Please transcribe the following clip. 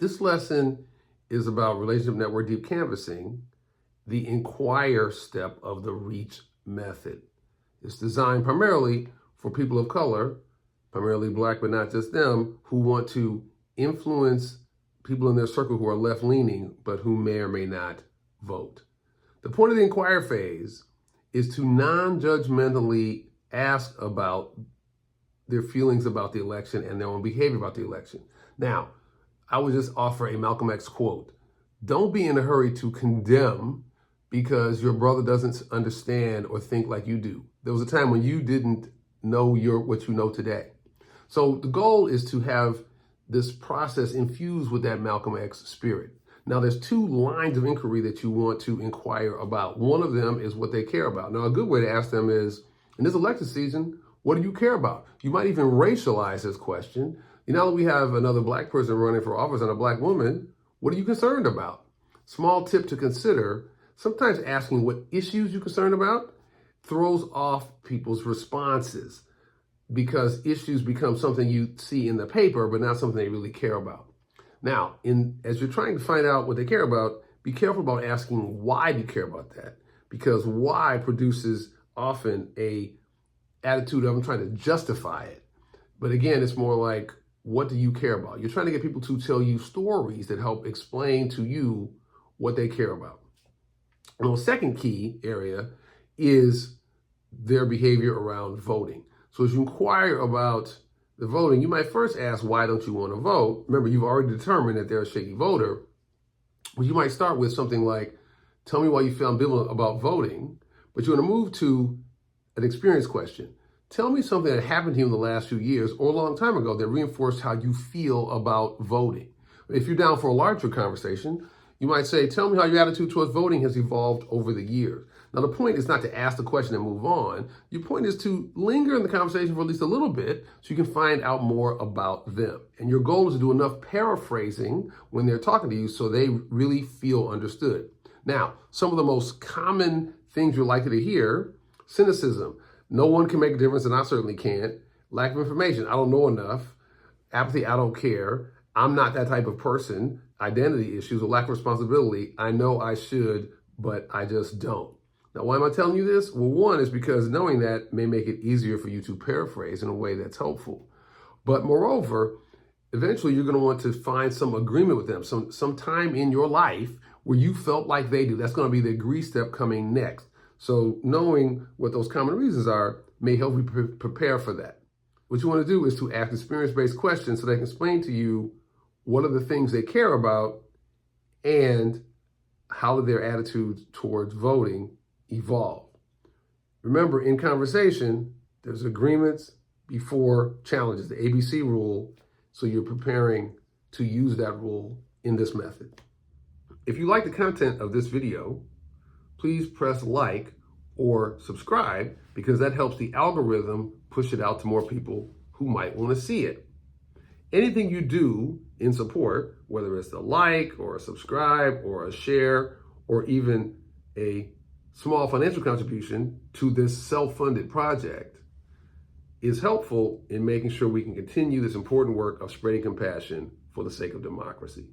This lesson is about relationship network deep canvassing, the inquire step of the REACH method. It's designed primarily for people of color, primarily Black, but not just them, who want to influence people in their circle who are left-leaning, but who may or may not vote. The point of the Enquire phase is to non-judgmentally ask about their feelings about the election and their own behavior about the election. Now, I would just offer a Malcolm X quote. Don't be in a hurry to condemn because your brother doesn't understand or think like you do. There was a time when you didn't know what you know today. So the goal is to have this process infused with that Malcolm X spirit. Now, there's two lines of inquiry that you want to inquire about. One of them is what they care about. Now, a good way to ask them is, in this election season, what do you care about? You might even racialize this question. Now that we have another Black person running for office and a Black woman, what are you concerned about? Small tip to consider, sometimes asking what issues you're concerned about throws off people's responses because issues become something you see in the paper, but not something they really care about. Now, as you're trying to find out what they care about, be careful about asking why you care about that, because why produces often a attitude of I'm trying to justify it. But again, it's more like, what do you care about? You're trying to get people to tell you stories that help explain to you what they care about. And the second key area is their behavior around voting. So as you inquire about the voting, you might first ask, why don't you want to vote? Remember, you've already determined that they're a shaky voter. Well, you might start with something like, tell me why you feel ambivalent about voting, but you want to move to an experience question. Tell me something that happened to you in the last few years or a long time ago that reinforced how you feel about voting. If you're down for a larger conversation, you might say, tell me how your attitude towards voting has evolved over the years. Now, the point is not to ask the question and move on. Your point is to linger in the conversation for at least a little bit so you can find out more about them. And your goal is to do enough paraphrasing when they're talking to you so they really feel understood. Now, some of the most common things you're likely to hear: cynicism. No one can make a difference, and I certainly can't. Lack of information. I don't know enough. Apathy. I don't care. I'm not that type of person. Identity issues or lack of responsibility. I know I should, but I just don't. Now, why am I telling you this? Well, one is because knowing that may make it easier for you to paraphrase in a way that's helpful. But moreover, eventually you're going to want to find some agreement with them, some time in your life where you felt like they do. That's going to be the agree step coming next. So knowing what those common reasons are may help you prepare for that. What you want to do is to ask experience-based questions so they can explain to you what are the things they care about and how did their attitudes towards voting evolve. Remember, in conversation, there's agreements before challenges, the ABC rule, so you're preparing to use that rule in this method. If you like the content of this video, please press like or subscribe because that helps the algorithm push it out to more people who might want to see it. Anything you do in support, whether it's a like or a subscribe or a share or even a small financial contribution to this self-funded project, is helpful in making sure we can continue this important work of spreading compassion for the sake of democracy.